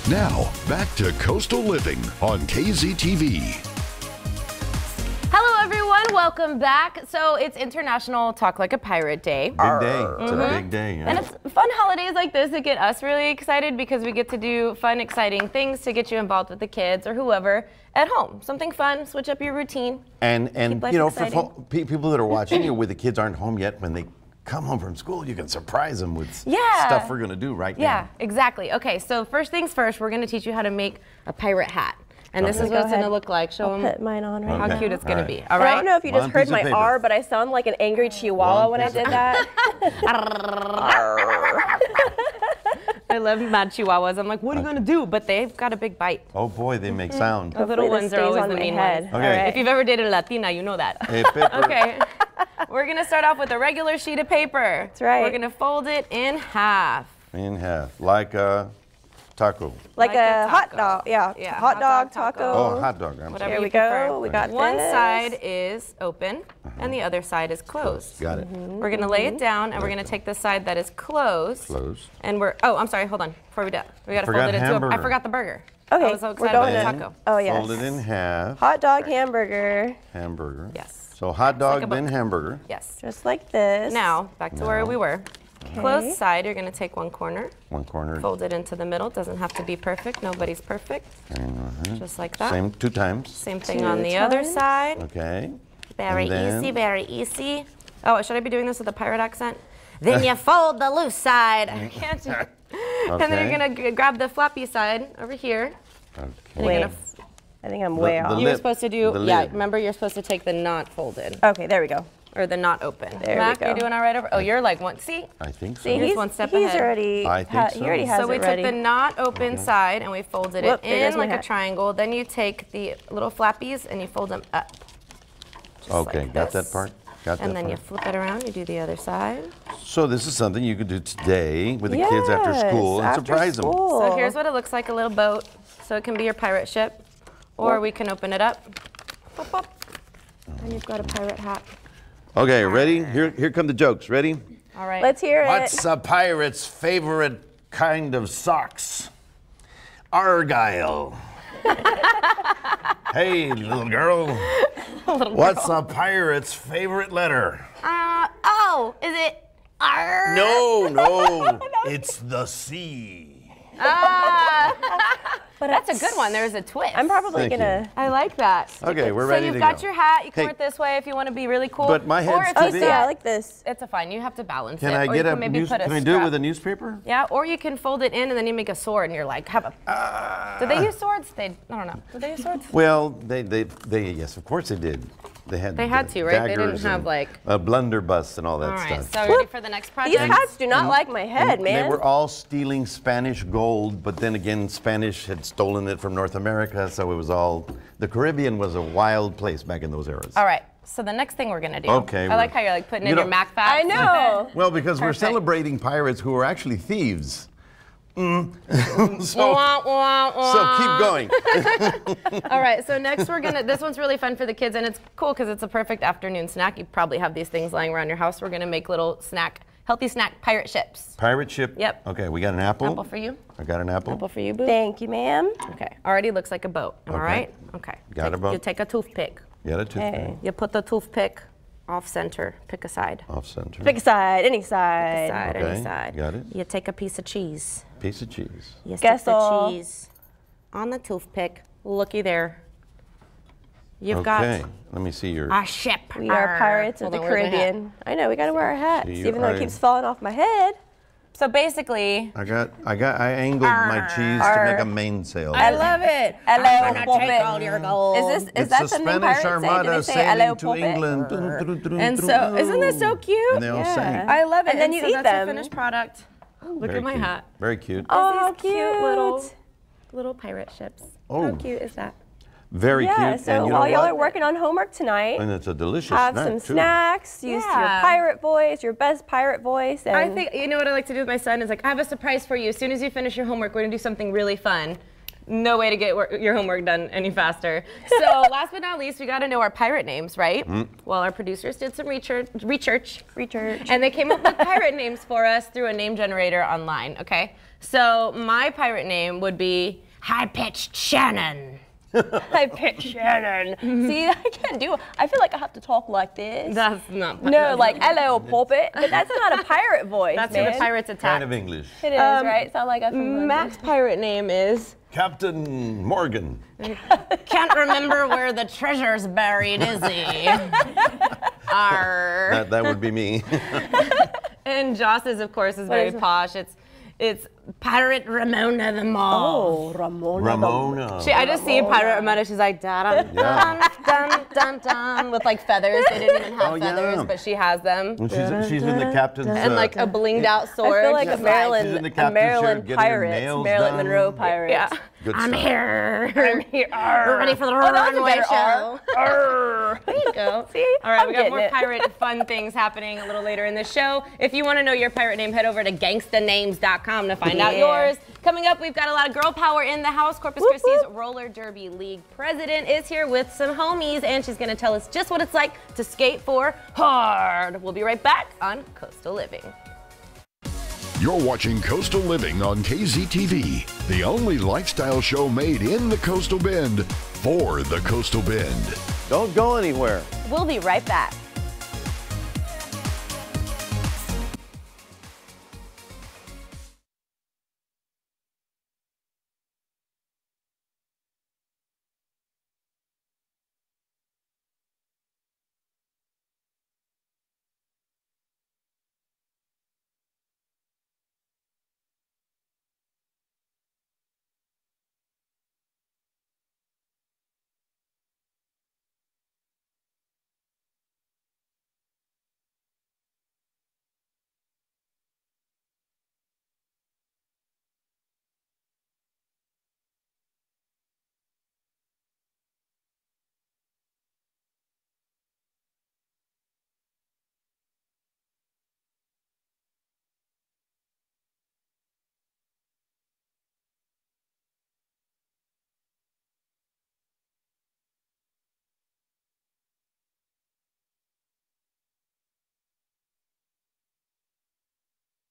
Now, back to Coastal Living on KZTV. Hello, everyone. Welcome back. So it's International Talk Like a Pirate Day. Big day. It's a big day. Yeah. And it's fun holidays like this that get us really excited because we get to do fun, exciting things to get you involved with the kids or whoever at home. Something fun, switch up your routine. And you know, exciting. for people that are watching you where the kids aren't home yet, when they come home from school, you can surprise them with stuff we're going to do right now. Yeah, exactly. Okay, so first things first, we're going to teach you how to make a pirate hat. And this is what it's going to look like. Show them put mine on right how cute it's going to be. All right. I don't know if you just heard my R, but I sound like an angry chihuahua when I did that. I love mad chihuahuas. I'm like, what are you going to do? But they've got a big bite. Oh boy, they make sound. The little ones are always the mean ones. Okay. If you've ever dated a Latina, you know that. Okay. We're going to start off with a regular sheet of paper. That's right. We're going to fold it in half. In half, like a taco. Like a hot dog. Yeah. Hot dog, taco. Oh, hot dog. Whatever Here we you prefer. go. We got One this. side is open and the other side is closed. Got it. We're going to lay it down and we're going to take the side that is closed. And oh, I'm sorry, hold on. Before we do, we got to fold it into I forgot the burger. Okay. I was so excited about the taco. Oh, yes. Fold it in half. Hot dog, hamburger. Hamburger. Yes. So hot dog, then hamburger. Yes. Just like this. Now, back to where we were. Okay. Closed side, you're going to take one corner. One corner. Fold it into the middle. Doesn't have to be perfect. Nobody's perfect. Just like that. Same 2 times. Same thing on the other side. Okay. Very easy, very easy. Oh, should I be doing this with a pirate accent? Then you fold the loose side. Can't you? And then you're going to grab the floppy side over here. Okay. And you're gonna I think I'm way off. You were supposed to do, remember you're supposed to take the not folded. Okay, there we go. Or the not open. There Mac, we go. you're doing all right over, oh, you're like one, see? I think so. See, He's one step ahead. Already, I think so. He already has So we it ready. took the not open side and we folded Whoop, it there goes in my like a hat. triangle. Then you take the little flappies and you fold them up. Okay, like got this. that part? Got that And then you part. flip it around, you do the other side. So this is something you could do today with the kids after school and surprise them. So here's what it looks like, a little boat. So it can be your pirate ship. Or we can open it up. Pop, pop. And you've got a pirate hat. Okay, ready? Here come the jokes. Ready? All right. Let's hear it. What's a pirate's favorite kind of socks? Argyle. Hey, little girl. What's a pirate's favorite letter? Oh, is it R? No, it's the C. But that's a good one. There's a twist. I'm probably gonna. I like that. Okay, we're ready to go. So you've got your hat. You can wear it this way if you want to be really cool. But my head's too big. I like this. It's a fine. You have to balance Can it. I Or get you a can maybe put a Can I do strap. it with a newspaper? Yeah, or you can fold it in and then you make a sword and you're like, have a. Did they use swords? I don't know. Did they use swords? Well, they yes, of course they did. They had to, right? They didn't daggers have and like a blunderbuss and all that All right, stuff. so ready for the next project? These hats do not like my head, man. They were all stealing Spanish gold, but then again, Spanish had stolen it from North America, so it was all. The Caribbean was a wild place back in those eras. All right. So the next thing we're gonna do. Okay, I like how you're like putting in your Mac facts. I know. Well, because we're Perfect. celebrating pirates who are actually thieves. so Wah, wah, wah. keep going. All right, so next this one's really fun for the kids and it's cool because it's a perfect afternoon snack. You probably have these things lying around your house. We're gonna make little healthy snack pirate ships. Pirate ship? Yep. Okay, we got an apple. Apple for you. I got an apple. Apple for you, boo. Thank you, ma'am. Okay, already looks like a boat. Am I right? Okay. Got a boat. You take a toothpick. You got a toothpick. Okay. You put the toothpick off center. Pick a side. Off center. Pick a side, any side. Side, Okay, any side. got it. You take a piece of cheese. Piece of cheese. You stick Guess the all. cheese on the toothpick. Looky there. You've Okay, got let me see your. a ship. We are pirates of Hold the on, where's my hat? Caribbean. I know, we gotta wear our hats, So you even though are- it keeps falling off my head. So basically, I angled my cheese to make a mainsail. I love it. Hello, I'm gonna Pope. take all your gold. Is It's that the something Spanish pirates say? Do Armada they say sailing hello, to Pope? England. And so, isn't that so cute? And they all sang. I love it. And then you so eat that's them. the finished product. Look Very at my cute. hat. Very cute. Oh, These cute little pirate ships. Oh. How cute is that? Very Yeah, cute. so and you know while y'all what? are working on homework tonight, And it's a delicious have snack some too. snacks, use your Yeah. pirate voice, your best pirate voice. And I think, you know what I like to do with my son is like, I have a surprise for you. As soon as you finish your homework, we're gonna do something really fun. no way to get your homework done any faster. So last but not least, we got to know our pirate names, right? Well, our producers did some research, and they came up with pirate names for us through a name generator online, okay? So my pirate name would be High Pitched Shannon. High pitched Shannon. See, I can't do it. I feel like I have to talk like this. That's not. No, like hello, puppet. But that's not a pirate voice. That's man. who the pirates attack. Kind of English. It is, right? Sound like I'm from Matt's pirate name is Captain Morgan. Can't remember where the treasure's buried, is he? Arr. That would be me. And Joss's, of course, is very posh. It's Pirate Ramona the Mall. Oh, Ramona. Ramona. I just see Pirate Ramona. She's like dun dun dun dun dun with like feathers. They didn't even have feathers, but she has them. And she's in the captain's. And like a blinged out sword. I feel like She's in the a captain's Maryland shirt, getting her Pirates, nails Marilyn done. Monroe Pirates. Yeah. Good I'm stuff. here. I'm here. We're ready for the runway show. There you go. See? All right, we got getting more it. pirate fun things happening a little later in the show. If you want to know your pirate name, head over to gangstanames.com to find out yours. Coming up, we've got a lot of girl power in the house. Corpus Christi's Roller Derby League president is here with some homies, and she's going to tell us just what it's like to skate for hard. We'll be right back on Coastal Living. You're watching Coastal Living on KZTV, the only lifestyle show made in the Coastal Bend for the Coastal Bend. Don't go anywhere. We'll be right back.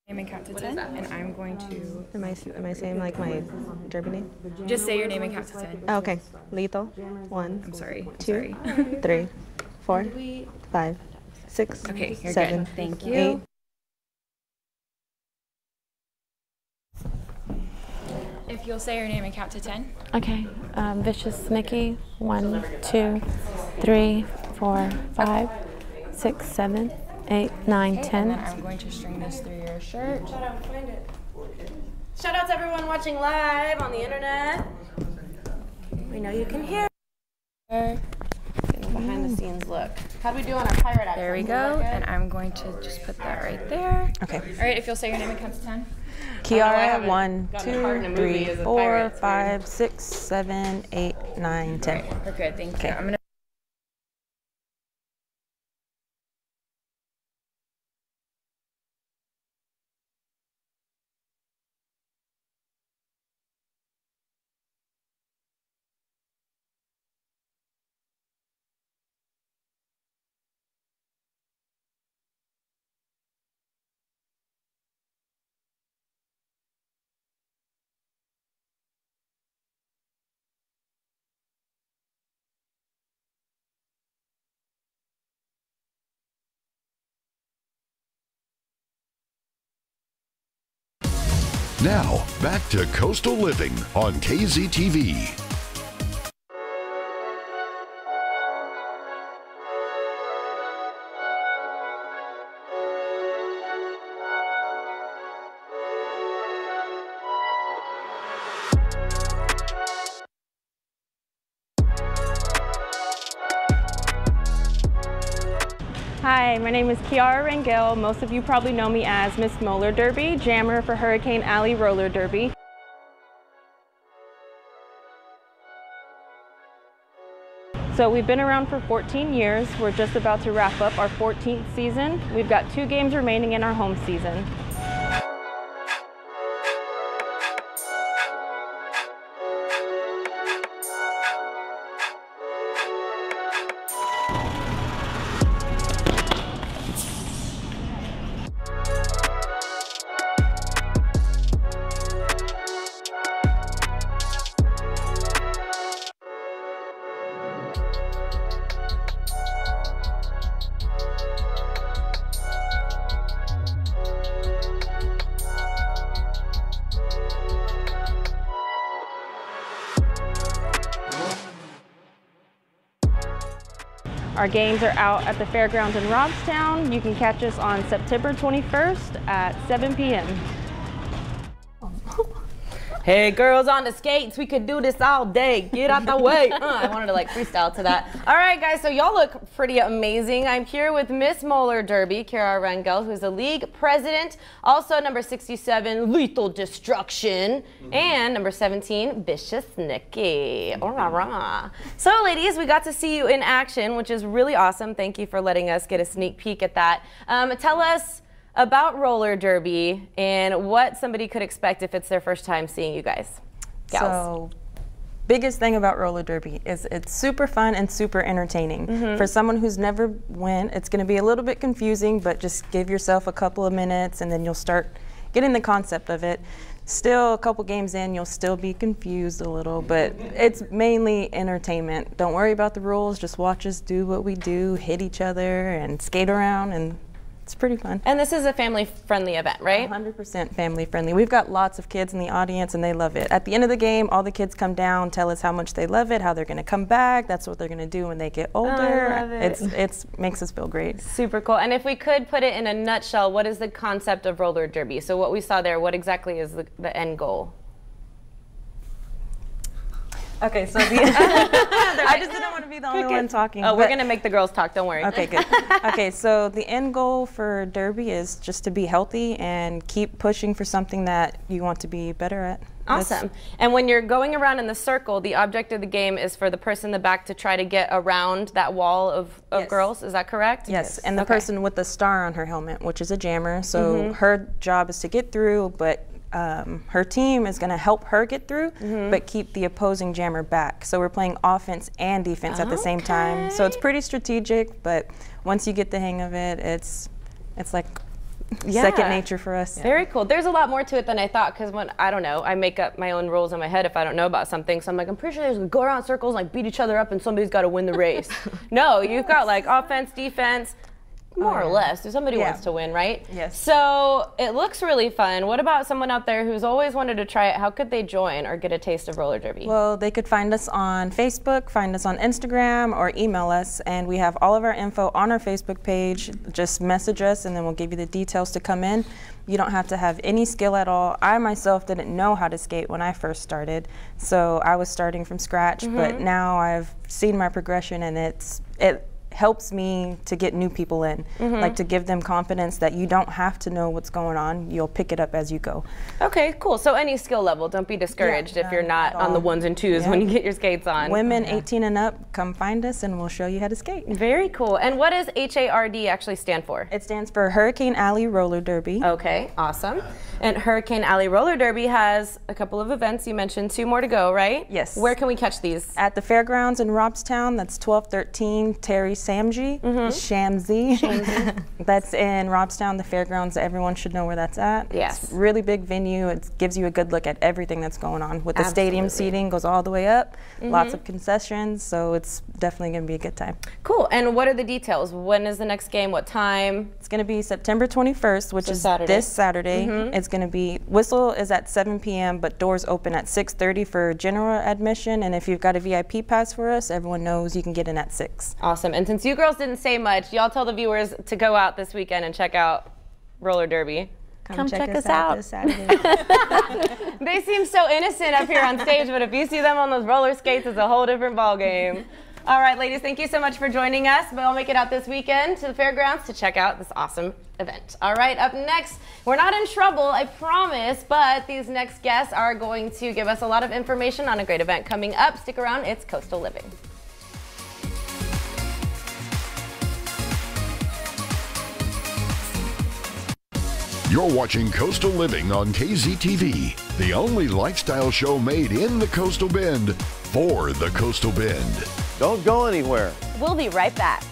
Name and count to 10, and I'm going to... Am I saying like my derby name? Just say your name and count to 10. Oh, okay. Lethal. 1, I'm sorry. 2, 3, 4, 5, 6, Okay, you're 7, good. Thank you. 8. If you'll say your name and count to 10. Okay, Vicious Mickey, 1, 2, 3, 4, 5, 6, 7, 8, 9, Okay, 10. and then I'm going to string this through your shirt. Shout out to everyone watching live on the internet. We know you can hear. Getting a behind the scenes look. How do we do on our pirate accent? There we go, and I'm going to just put that right there. Okay. All right, if you'll say your name and count to 10. Kiara, 1, gotten a part in a 2, movie 3, as a 4, pirate. It's 5, 6, 7, 8, 9, 10. We're good, thank you. I'm gonna. Now, back to Coastal Living on KZTV. Hi, my name is Kiara Rangel. Most of you probably know me as Miss Roller Derby, jammer for Hurricane Alley Roller Derby. So we've been around for 14 years. We're just about to wrap up our 14th season. We've got 2 games remaining in our home season. Our games are out at the fairgrounds in Robstown. You can catch us on September 21st at 7 p.m. Hey, girls on the skates, we could do this all day. Get out the way. I wanted to like freestyle to that. All right, guys, so y'all look pretty amazing. I'm here with Miss Roller Derby, Kara Rangel, who's the league president. Also, number 67, Lethal Destruction. And number 17, Vicious Nikki. So, ladies, we got to see you in action, which is really awesome. Thank you for letting us get a sneak peek at that. Tell us about roller derby and what somebody could expect if it's their first time seeing you guys. Gals. So, biggest thing about roller derby is it's super fun and super entertaining. For someone who's never went, it's going to be a little bit confusing, but just give yourself a couple of minutes and then you'll start getting the concept of it. Still, a couple games in, you'll still be confused a little, but it's mainly entertainment. Don't worry about the rules, just watch us do what we do, hit each other and skate around, and it's pretty fun. And this is a family-friendly event, right? 100% family-friendly. We've got lots of kids in the audience, and they love it. At the end of the game, all the kids come down, tell us how much they love it, how they're going to come back. That's what they're going to do when they get older. I love it. It makes us feel great. Super cool. And if we could put it in a nutshell, what is the concept of roller derby? So what we saw there, what exactly is the end goal? Okay, so I just didn't want to be the only one talking. Oh, we're going to make the girls talk, don't worry. Okay, good. Okay, so the end goal for derby is just to be healthy and keep pushing for something that you want to be better at. Awesome. And when you're going around in the circle, the object of the game is for the person in the back to try to get around that wall of Yes. girls. Is that correct? Yes, and the person with the star on her helmet, which is a jammer. So her job is to get through, but her team is going to help her get through, but keep the opposing jammer back. So we're playing offense and defense at the same time. So it's pretty strategic, but once you get the hang of it, it's like second nature for us. Very cool. There's a lot more to it than I thought, because when, I don't know, I make up my own rules in my head if I don't know about something. So I'm like, I'm pretty sure there's go around circles, like beat each other up, and somebody's got to win the race. No, you've got like offense, defense, more or less. Somebody wants to win, right? Yes. So it looks really fun. What about someone out there who's always wanted to try it? How could they join or get a taste of roller derby? Well, they could find us on Facebook, find us on Instagram, or email us, and we have all of our info on our Facebook page. Just message us, and then we'll give you the details to come in. You don't have to have any skill at all. I myself didn't know how to skate when I first started, so I was starting from scratch, but now I've seen my progression, and it helps me to get new people in, like to give them confidence that you don't have to know what's going on. You'll pick it up as you go. Okay, cool. So any skill level, don't be discouraged if you're not on the ones and twos when you get your skates on. Women 18 and up, come find us and we'll show you how to skate. Very cool. And what does HARD actually stand for? It stands for Hurricane Alley Roller Derby. Okay, awesome. And Hurricane Alley Roller Derby has a couple of events. You mentioned 2 more to go, right? Yes. Where can we catch these? At the fairgrounds in Robstown, that's 1213 Terry Samji, Shamsi. That's in Robstown, the fairgrounds. Everyone should know where that's at. Yes. It's a really big venue. It gives you a good look at everything that's going on. With the stadium seating, goes all the way up, lots of concessions, so it's definitely going to be a good time. Cool. And what are the details? When is the next game? What time? It's going to be September 21st, which is Saturday. this Saturday. It's going to be, whistle is at 7 p.m., but doors open at 6:30 for general admission. And if you've got a VIP pass for us, everyone knows you can get in at 6. Awesome. And since you girls didn't say much, y'all tell the viewers to go out this weekend and check out roller derby. Come check us out this Saturday. They seem so innocent up here on stage, but if you see them on those roller skates, it's a whole different ball game. All right, ladies, thank you so much for joining us. But I'll make it out this weekend to the fairgrounds to check out this awesome event. All right, up next, we're not in trouble, I promise, but these next guests are going to give us a lot of information on a great event coming up. Stick around, it's Coastal Living. You're watching Coastal Living on KZTV, the only lifestyle show made in the Coastal Bend for the Coastal Bend. Don't go anywhere. We'll be right back.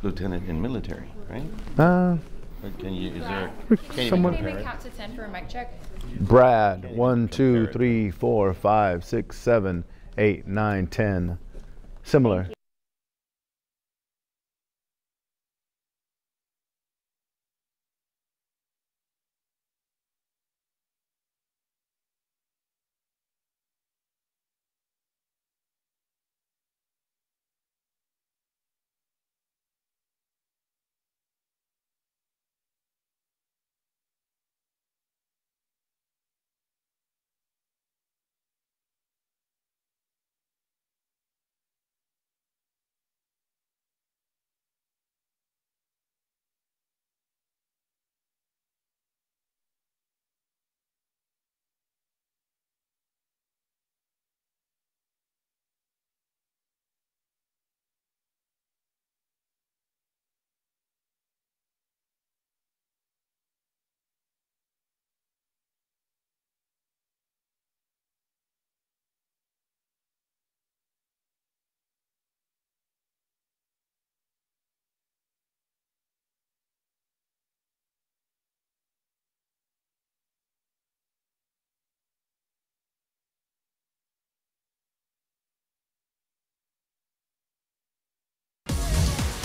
lieutenant in military, right? Or can you, is there, can you Someone compare name it? and count to 10 for a mic check. Brad, 1, 2, 3, 4, 5, 6, 7, 8, 9, 10. Similar.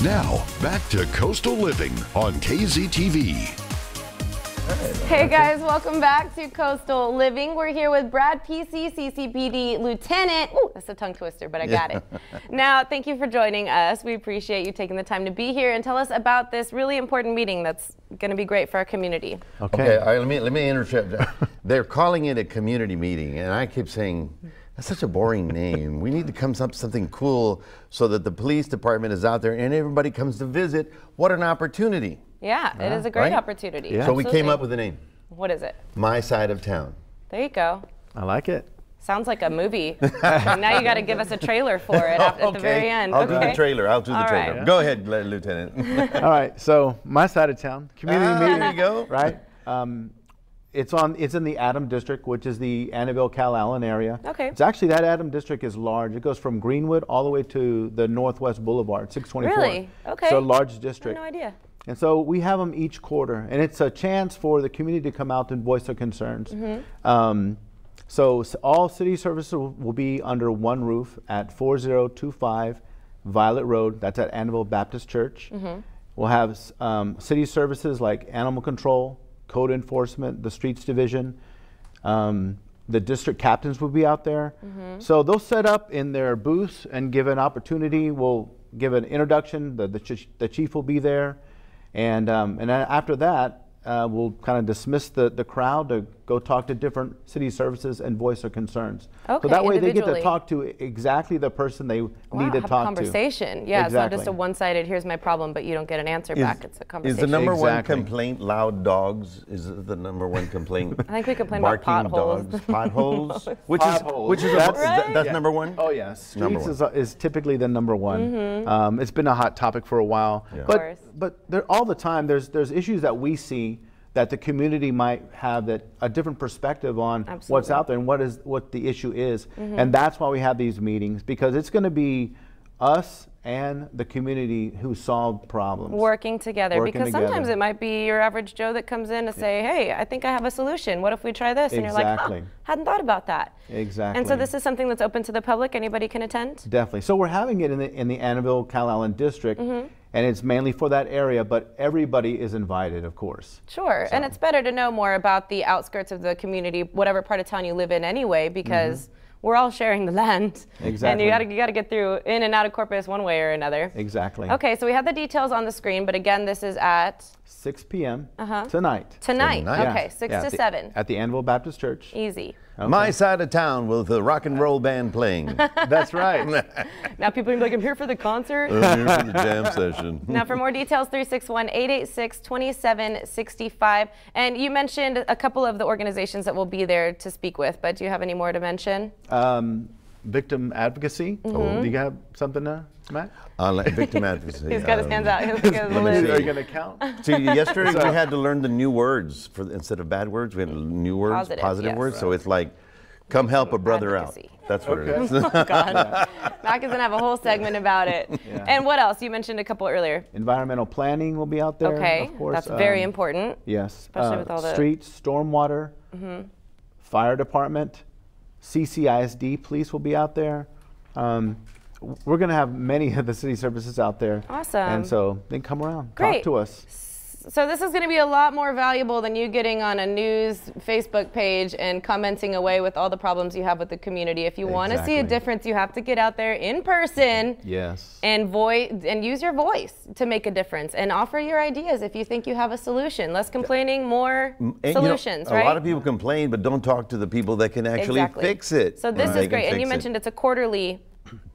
Now, back to Coastal Living on KZTV. Hey guys, welcome back to Coastal Living. We're here with Brad PC, CCPD Lieutenant. Ooh, that's a tongue twister, but I got it. Now, thank you for joining us. We appreciate you taking the time to be here and tell us about this really important meeting that's going to be great for our community. Okay, all right, let me interrupt. They're calling it a community meeting, and I keep saying, that's such a boring name. We need to come up with something cool so that the police department is out there and everybody comes to visit. What an opportunity. Yeah, it is a great Right? opportunity. Yeah. So we Absolutely. came up with a name, What is it? My Side of Town. There you go. I like it. Sounds like a movie. Now you got to give us a trailer for it at the very end. I'll do the trailer. I'll do the All trailer. right. Go ahead, Lieutenant. All right, so my side of town, community meeting. There you go. Right? It's in the Adam District, which is the Annabelle, Cal Allen area. Okay. It's actually, that Adam District is large. It goes from Greenwood all the way to the Northwest Boulevard, 624. Really? Okay. So a large I had district. no idea. And so we have them each quarter, and it's a chance for the community to come out and voice their concerns. So all city services will be under one roof at 4025 Violet Road. That's at Annabelle Baptist Church. We'll have city services like animal control, code enforcement, the streets division. The district captains will be out there. So they'll set up in their booths and give an opportunity. We'll give an introduction. The chief will be there. And then after that, we'll kind of dismiss the crowd to go talk to different city services and voice their concerns. Okay, so that way they get to individually. talk to exactly the person they need to have talk a conversation. Yeah, it's not just a Exactly. one-sided, here's my problem, but you don't get an answer back. It's a Is conversation. the number one Exactly. complaint loud dogs? Is it the number one complaint? I think we complain about Barking potholes. dogs, potholes, which Potholes. is That's- that's Yeah. number one. Oh yes, Number streets is typically the number one. It's been a hot topic for a while, Yeah. Of course. but there, all the time there's issues that we see that the community might have that a different perspective on what's Absolutely. out there and what the issue is, and that's why we have these meetings, because it's going to be us and the community who solve problems. Working together, Working because sometimes together. it might be your average Joe that comes in to say, hey, I think I have a solution. What if we try this? And you're like, Exactly. huh, hadn't thought about that. Exactly. And so this is something that's open to the public. Anybody can attend? Definitely. So we're having it in the Annabelle, Cal Allen district, and it's mainly for that area, but everybody is invited, of course. Sure, and it's better to know more about the outskirts of the community, whatever part of town you live in anyway, because we're all sharing the land. Exactly. And you gotta get through in and out of Corpus one way or another. Exactly. Okay, so we have the details on the screen, but again, this is at 6 p.m. tonight. tonight. Tonight. Okay, Yeah. 6 Yeah, to at the- 7. At the Annabelle Baptist Church. Easy. My Side of Town with the rock and roll band playing. That's right. Now people are like, I'm here for the concert. I'm here for the jam session. Now for more details, 361-886-2765. And you mentioned a couple of the organizations that will be there to speak with, but do you have any more to mention? Victim advocacy. Do you have something, Matt? Victim advocacy. He's got his hands out. He's got his Let me list. see. Are you going to count? See, yesterday we had to learn the new words instead of bad words. We had new words, Positive, positive yes. words. So it's like Come help a brother advocacy. out. That's what it is. Oh, God. Mac is going to have a whole segment about it. Yeah. And what else? You mentioned a couple earlier. Environmental planning will be out there, Okay, of course. that's very important. Yes. Especially with all the streets, stormwater, fire department, CCISD police will be out there. We're going to have many of the city services out there. Awesome. And so then come around, Great. talk to us. So this is going to be a lot more valuable than you getting on a news Facebook page and commenting away with all the problems you have with the community. If you want to see a difference, you have to get out there in person. Yes. And use your voice to make a difference and offer your ideas if you think you have a solution. Less complaining, more solutions, right? A lot of people complain, but don't talk to the people that can actually fix it. So this is great. And you mentioned it's a quarterly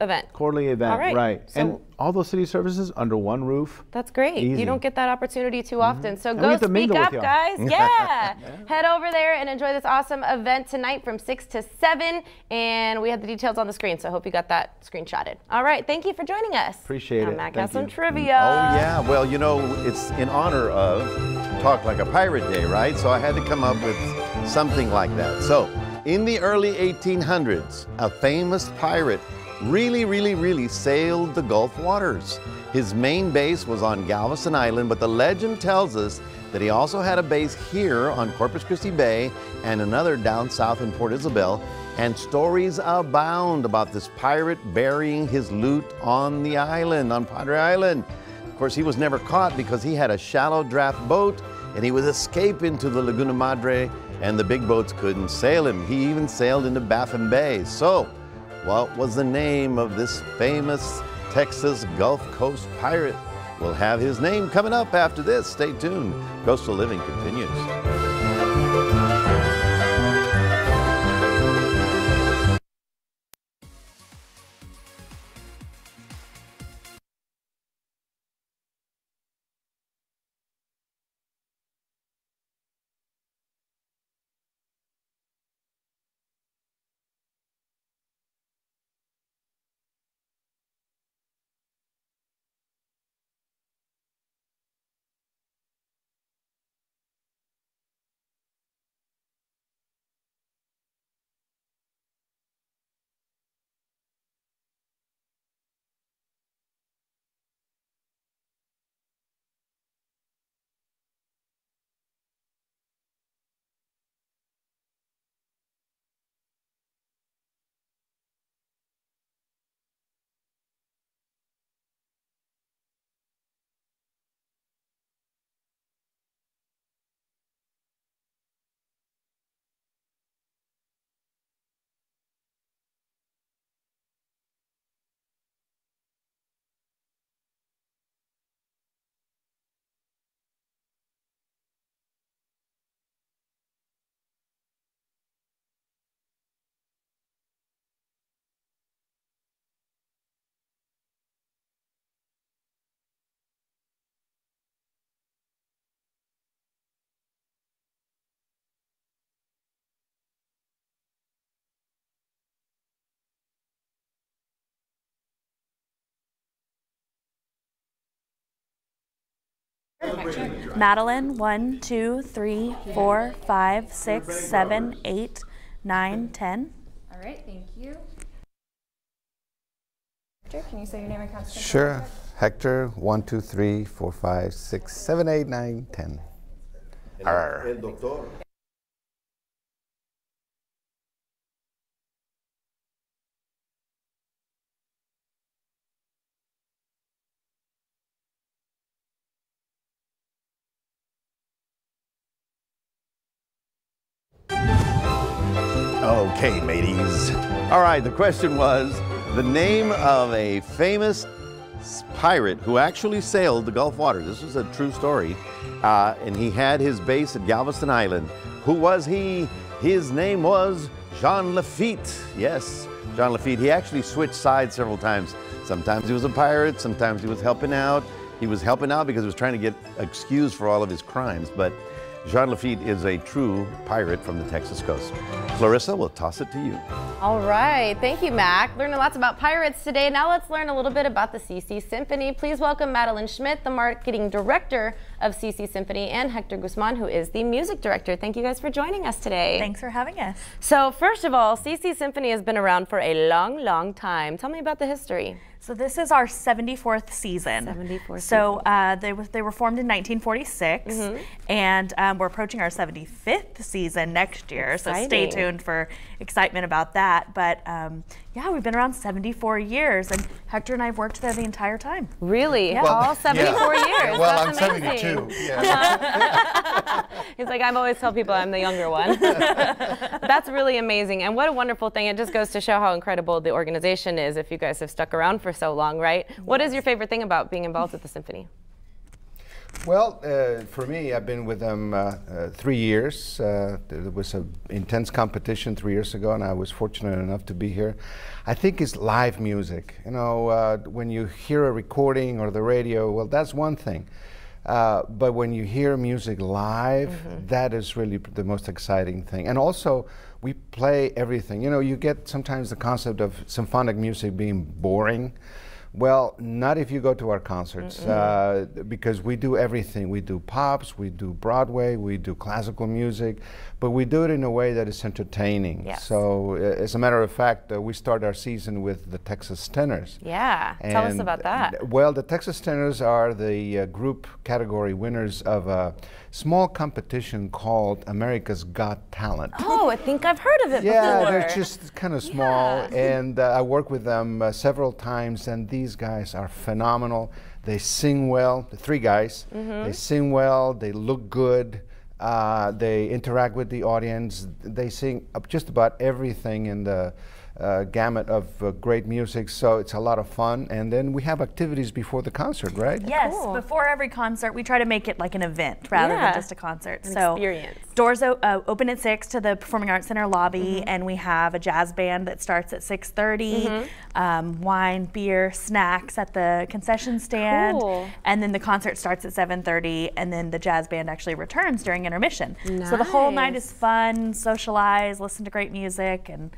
event. Quarterly event, all right. So and all those city services under one roof. That's great. Easy. You don't get that opportunity too often. So And go we get to speak mingle up, with y'all. guys. Yeah. Head over there and enjoy this awesome event tonight from 6 to 7. And we have the details on the screen, so I hope you got that screenshotted. All right. Thank you for joining us. Appreciate now, it. Mac Thank has some you. trivia. Oh, yeah. Well, you know, it's in honor of Talk Like a Pirate Day, right? So I had to come up with something like that. So in the early 1800s, a famous pirate really sailed the Gulf waters. His main base was on Galveston Island, but the legend tells us that he also had a base here on Corpus Christi Bay and another down south in Port Isabel. And stories abound about this pirate burying his loot on the island, on Padre Island. Of course, he was never caught because he had a shallow draft boat and he would escape into the Laguna Madre and the big boats couldn't sail him. He even sailed into Baffin Bay. So, what was the name of this famous Texas Gulf Coast pirate? We'll have his name coming up after this. Stay tuned. Coastal Living continues. Madeline, 1, 2, 3, 4, 5, 6, 7, 8, 9, 10. All right, thank you. Hector, can you say your name and contact? Sure. Hector, 1, 2, 3, 4, 5, 6, 7, 8, 9, 10. Arr. Okay, mateys. All right, the question was the name of a famous pirate who actually sailed the Gulf waters. This was a true story. And he had his base at Galveston Island. Who was he? His name was Jean Lafitte. Yes, Jean Lafitte. He actually switched sides several times. Sometimes he was a pirate, sometimes he was helping out. He was helping out because he was trying to get excused for all of his crimes. But Jean Lafitte is a true pirate from the Texas coast. Clarissa, we'll toss it to you. All right, thank you, Mac. Learning lots about pirates today. Now let's learn a little bit about the CC Symphony. Please welcome Madeline Schmidt, the marketing director of CC Symphony, and Hector Guzman, who is the music director. Thank you guys for joining us today. Thanks for having us. So first of all, CC Symphony has been around for a long, long time. Tell me about the history. So this is our 74th season. 74th So they were formed in 1946, and we're approaching our 75th season next year. Exciting. So stay tuned for excitement about that. But yeah, we've been around 74 years, and Hector and I have worked there the entire time. Really? Yeah. All 74 years? Well, That's I'm amazing. 72. Yeah. He's like, I always tell people I'm the younger one. That's really amazing, and what a wonderful thing. It just goes to show how incredible the organization is if you guys have stuck around for so long, right? What is your favorite thing about being involved with the symphony? Well, for me, I've been with them 3 years. There was an intense competition 3 years ago, and I was fortunate enough to be here. I think it's live music. You know, when you hear a recording or the radio, well, that's one thing. But when you hear music live, that is really the most exciting thing. And also, we play everything. You know, you get sometimes the concept of symphonic music being boring. Well, not if you go to our concerts, because we do everything. We do pops, we do Broadway, we do classical music, but we do it in a way that is entertaining. Yes. So, as a matter of fact, we start our season with the Texas Tenors. Yeah, tell us about that. Well, the Texas Tenors are the group category winners of a small competition called America's Got Talent. Oh, I think I've heard of it before. Yeah, they're just kind of small, and I work with them several times, and these guys are phenomenal. They sing well, the three guys. They sing well, they look good, they interact with the audience, they sing just about everything in the gamut of great music, so it's a lot of fun. And then we have activities before the concert, right? Yes, Cool. before every concert, we try to make it like an event rather than just a concert. An so experience. Doors open at 6 to the Performing Arts Center lobby, and we have a jazz band that starts at 6:30. Wine, beer, snacks at the concession stand, and then the concert starts at 7:30, and then the jazz band actually returns during intermission. So the whole night is fun, socialize, listen to great music, and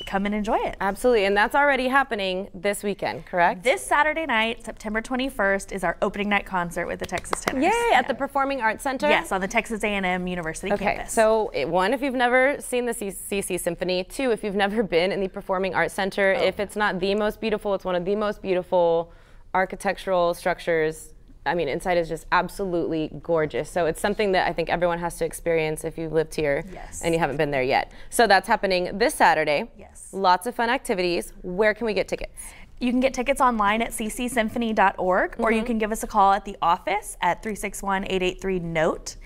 come and enjoy it. Absolutely, and that's already happening this weekend, correct? This Saturday night, September 21st, is our opening night concert with the Texas Tenors. Yay, at the Performing Arts Center? Yes, on the Texas A&M University campus. So one, if you've never seen the CC Symphony. Two, if you've never been in the Performing Arts Center. If it's not the most beautiful, it's one of the most beautiful architectural structures. I mean, inside is just absolutely gorgeous. So it's something that I think everyone has to experience if you've lived here and you haven't been there yet. So that's happening this Saturday. Yes. Lots of fun activities. Where can we get tickets? You can get tickets online at ccsymphony.org, or you can give us a call at the office at 361-883-NOTE,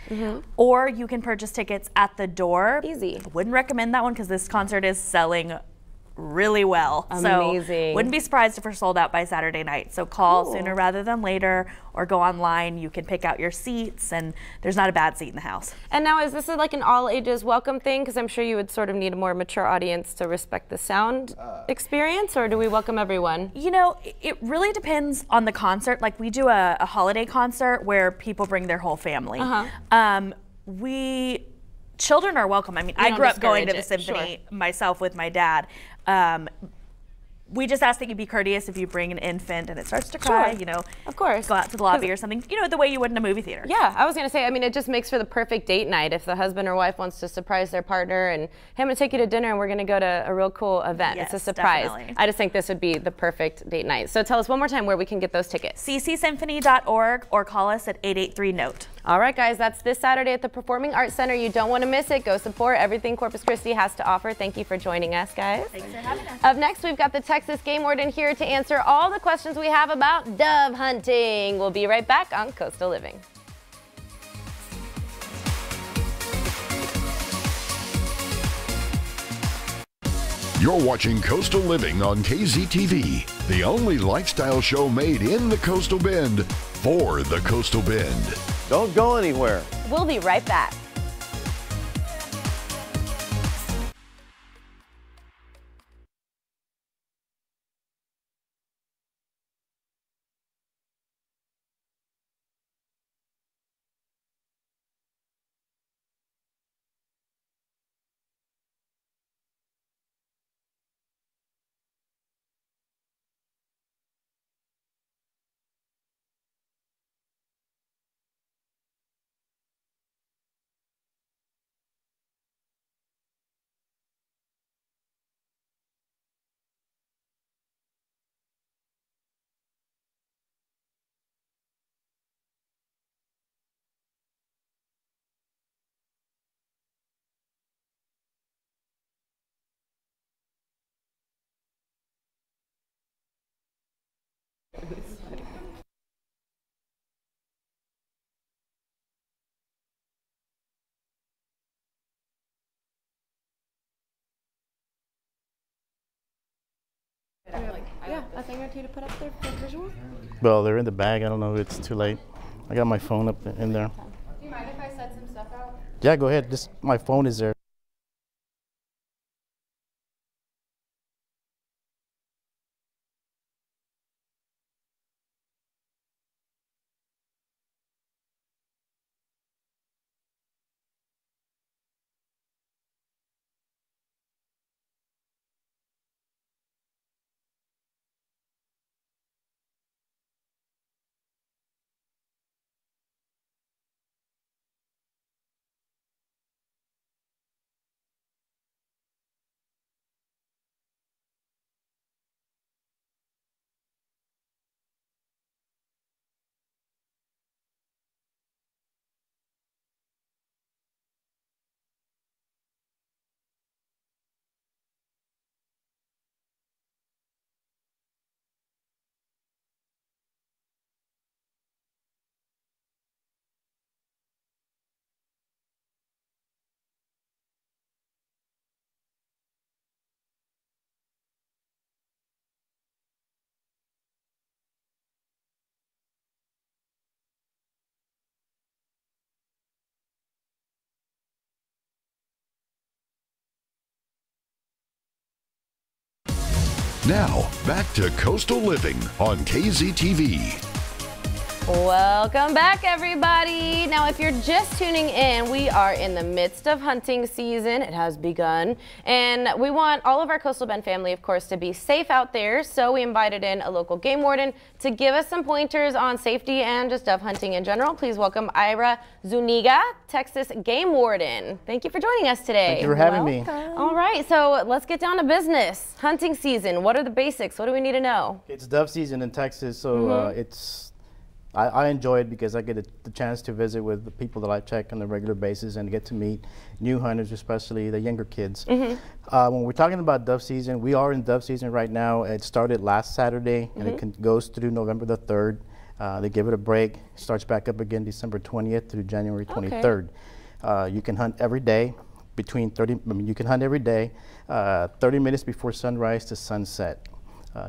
or you can purchase tickets at the door. Easy. I wouldn't recommend that one because this concert is selling really well. Amazing. So wouldn't be surprised if we're sold out by Saturday night. So call sooner rather than later, or go online. You can pick out your seats, and there's not a bad seat in the house. And now, is this like an all ages welcome thing? Because I'm sure you would sort of need a more mature audience to respect the sound experience, or do we welcome everyone? You know, it really depends on the concert. Like, we do a holiday concert where people bring their whole family. Children are welcome. I mean, I grew up going to the symphony myself with my dad. We just ask that you be courteous if you bring an infant and it starts to cry, you know. Of course. Go out to the lobby or something, you know, the way you would in a movie theater. Yeah, I was going to say, I mean, it just makes for the perfect date night if the husband or wife wants to surprise their partner and, hey, I'm going to take you to dinner and we're going to go to a real cool event. Yes, it's a surprise. definitely. I just think this would be the perfect date night. So tell us one more time where we can get those tickets. ccsymphony.org, or call us at 883-NOTE. All right, guys, that's this Saturday at the Performing Arts Center. You don't want to miss it. Go support everything Corpus Christi has to offer. Thank you for joining us, guys. Thanks for having us. Up next, we've got the Texas Game Warden here to answer all the questions we have about dove hunting. We'll be right back on Coastal Living. You're watching Coastal Living on KZTV, the only lifestyle show made in the Coastal Bend for the Coastal Bend. Don't go anywhere. We'll be right back. Yeah, a thing or two to put up there for visual. Well, they're in the bag. I don't know if it's too late. I got my phone up in there. Do you mind if I set some stuff out? Yeah, go ahead. Just my phone is there. Now, back to Coastal Living on KZTV. Welcome back, everybody. Now, if you're just tuning in, we are in the midst of hunting season. It has begun, and we want all of our Coastal Bend family, of course, to be safe out there. So we invited in a local game warden to give us some pointers on safety and just dove hunting in general. Please welcome Ira Zuniga, Texas game warden. Thank you for joining us today. Thank you for having me. All right, so let's get down to business. Hunting season. What are the basics? What do we need to know? It's dove season in Texas, so I enjoy it because I get the chance to visit with the people that I check on a regular basis and get to meet new hunters, especially the younger kids. When we're talking about dove season, we are in dove season right now. It started last Saturday and it goes through November the 3rd. They give it a break. Starts back up again December 20th through January 23rd. You can hunt every day between 30 minutes before sunrise to sunset.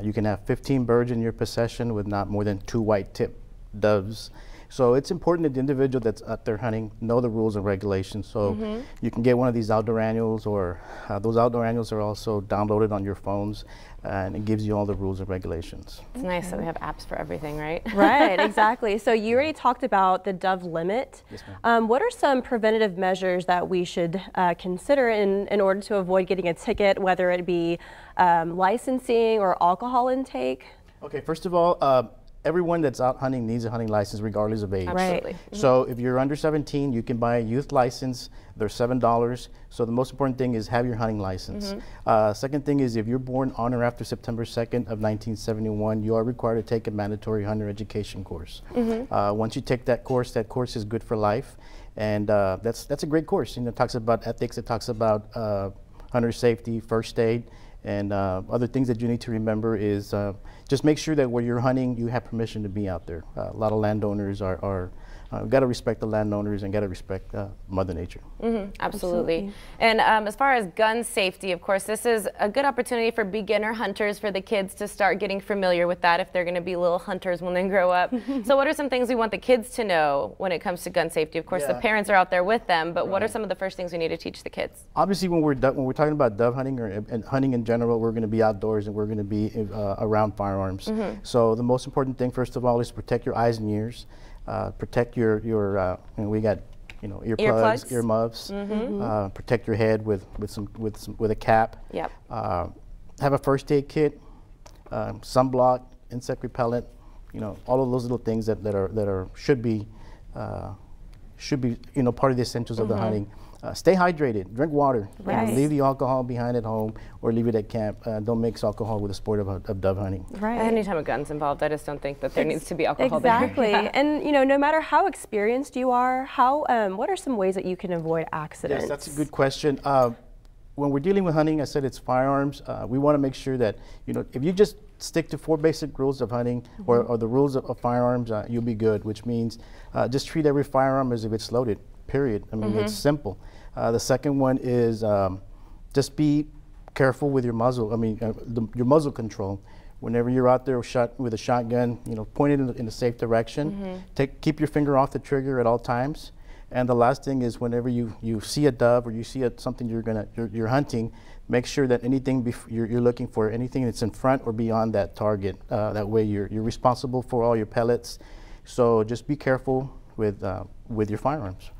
You can have 15 birds in your possession with not more than 2 white-tipped doves. So it's important that the individual that's out there hunting know the rules and regulations. So you can get one of these outdoor annuals, or those outdoor annuals are also downloaded on your phones, and it gives you all the rules and regulations. It's nice that we have apps for everything, right? Right, exactly. So you already talked about the dove limit. Yes, ma'am. What are some preventative measures that we should consider in order to avoid getting a ticket, whether it be licensing or alcohol intake? Okay, first of all, everyone that's out hunting needs a hunting license regardless of age. Absolutely. So if you're under 17, you can buy a youth license. They're $7. So the most important thing is have your hunting license. Second thing is if you're born on or after September 2nd of 1971, you are required to take a mandatory hunter education course. Once you take that course is good for life. And that's a great course. You know, it talks about ethics, it talks about hunter safety, first aid. And other things that you need to remember is just make sure that where you're hunting, you have permission to be out there. A lot of landowners are got to respect the landowners and got to respect Mother Nature. Absolutely. And as far as gun safety, of course, this is a good opportunity for beginner hunters, for the kids to start getting familiar with that if they're going to be little hunters when they grow up. So what are some things we want the kids to know when it comes to gun safety? Of course, the parents are out there with them, but what are some of the first things we need to teach the kids? Obviously, when we're talking about dove hunting or hunting in general, we're going to be outdoors and we're going to be around firearms. So the most important thing, first of all, is protect your eyes and ears. Protect your we got earplugs, earmuffs. Protect your head with a cap. Yep. Have a first aid kit, sunblock, insect repellent. You know, all of those little things that should be part of the essentials of the hunting. Stay hydrated, drink water. Right. Leave the alcohol behind at home or leave it at camp. Don't mix alcohol with the sport of dove hunting. Right. Anytime a gun's involved, I just don't think that there needs to be alcohol exactly. there. And no matter how experienced you are, what are some ways that you can avoid accidents? Yes, that's a good question. when we're dealing with hunting, I said it's firearms. We want to make sure that, you know, if you just stick to 4 basic rules of hunting or the rules of firearms, you'll be good, which means just treat every firearm as if it's loaded, period. I mean, it's simple. The second one is just be careful with your muzzle. I mean, your muzzle control. Whenever you're out there shot with a shotgun, you know, point it in a safe direction. Keep your finger off the trigger at all times. And the last thing is, whenever you see a dove or you see something you're hunting, make sure that anything you're looking for, anything that's in front or beyond that target. That way you're responsible for all your pellets. So just be careful with your firearms.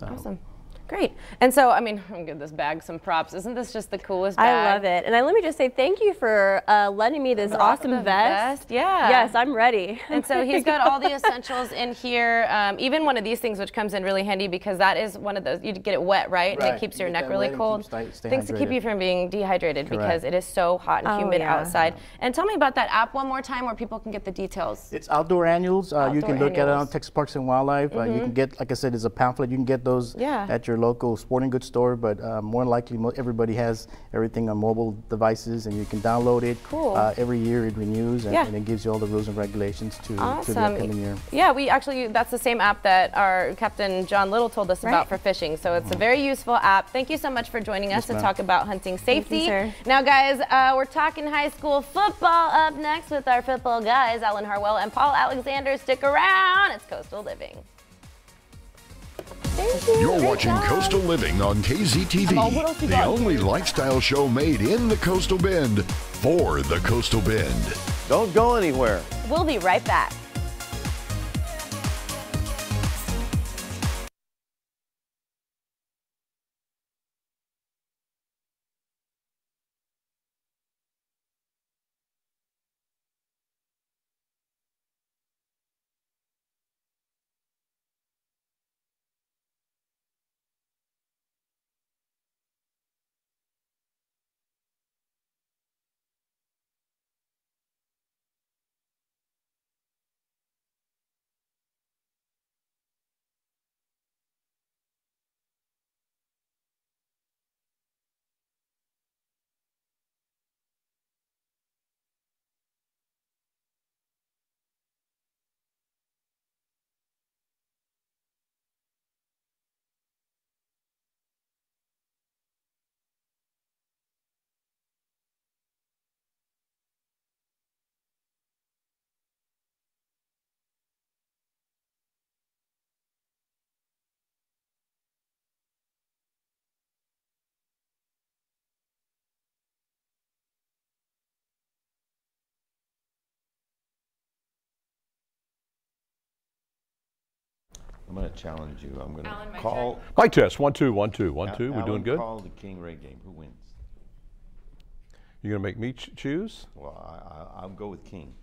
Awesome. Great. And so, I mean, I'm going to give this bag some props. Isn't this just the coolest bag? I love it. And let me just say thank you for lending me this awesome vest. Yeah. Yes, I'm ready. And so he's got all the essentials in here. Even one of these things, which comes in really handy because that is one of those, you get it wet, right? And it keeps your neck really cold. Things to keep you from being dehydrated because it is so hot and humid outside. And tell me about that app one more time where people can get the details. It's Outdoor Annuals. You can look at it on Texas Parks and Wildlife. You can get, like I said, it's a pamphlet. You can get those at your local sporting goods store, but more likely everybody has everything on mobile devices, and you can download it. Cool. Every year it renews, and it gives you all the rules and regulations to the upcoming year. Yeah, that's the same app that our Captain John Little told us about for fishing. So it's a very useful app. Thank you so much for joining us to talk about hunting safety. Thank you, sir. Now, guys, we're talking high school football up next with our football guys, Alan Harwell and Paul Alexander. Stick around. It's Coastal Living. Thank you. You're watching Coastal Living on KZTV, the only lifestyle show made in the Coastal Bend for the Coastal Bend. Don't go anywhere. We'll be right back. I'm going to challenge you. I'm going to call. Mic test. 1 2 1 2 1 2. We're doing good. Call the King Ray game. Who wins? You're going to make me choose? Well, I'll go with King.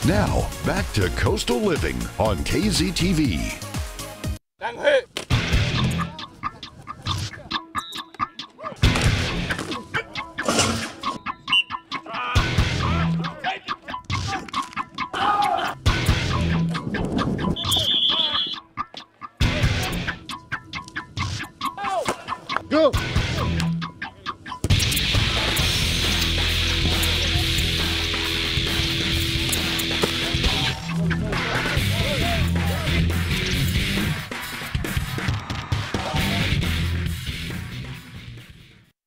Now, back to Coastal Living on KZTV. Go!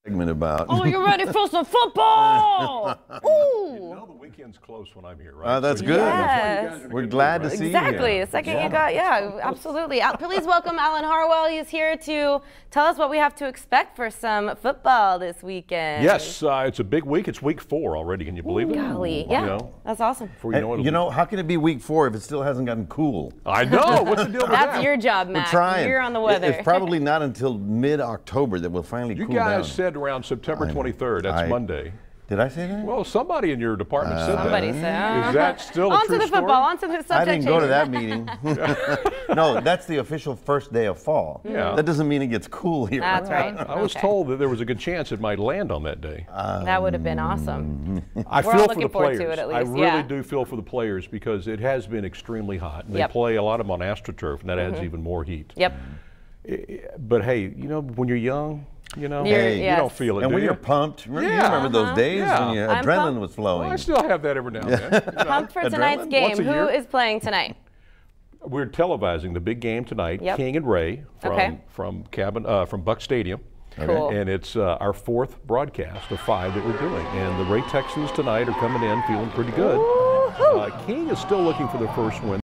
Segment about. Oh, you're ready for some football! Ooh! weekend's close when I'm here, right? That's So good. Yes. We're glad to see you. Exactly. The second you got, absolutely. Please welcome Alan Harwell. He's here to tell us what we have to expect for some football this weekend. Yes, it's a big week. It's week 4 already. Can you believe it? Golly, yeah, that's awesome. Before you know it, You know, how can it be week 4 if it still hasn't gotten cool? I know. What's the deal with that? That's your job, Matt. We're trying. You're on the weather. It's probably not until mid-October that we'll finally cool down. You guys said around September 23rd. That's Monday. Did I say that? Well, somebody in your department said that. Somebody said. Is that still a on true to the story? football. On to the subject. I didn't go to change. that meeting. No, that's the official first day of fall. Yeah. That doesn't mean it gets cool here. That's right. I was told that there was a good chance it might land on that day. That would have been awesome. I We're feel all for looking the forward players. to it at I least, really do feel for the players because it has been extremely hot. And they play a lot of them on AstroTurf, and that adds even more heat. Yep. But hey, you know, when you're young, you know, Hey, you don't feel it. And do when you? you're pumped, you remember those days when your I'm adrenaline pumped. was flowing. Well, I still have that every now and then. You know? Pumped for tonight's Adrenaline? game. Once a Who year. is playing tonight? We're televising the big game tonight, King and Ray from Buck Stadium. Cool. And it's our 4th broadcast of 5 that we're doing. And the Ray Texans tonight are coming in feeling pretty good. King is still looking for their first win.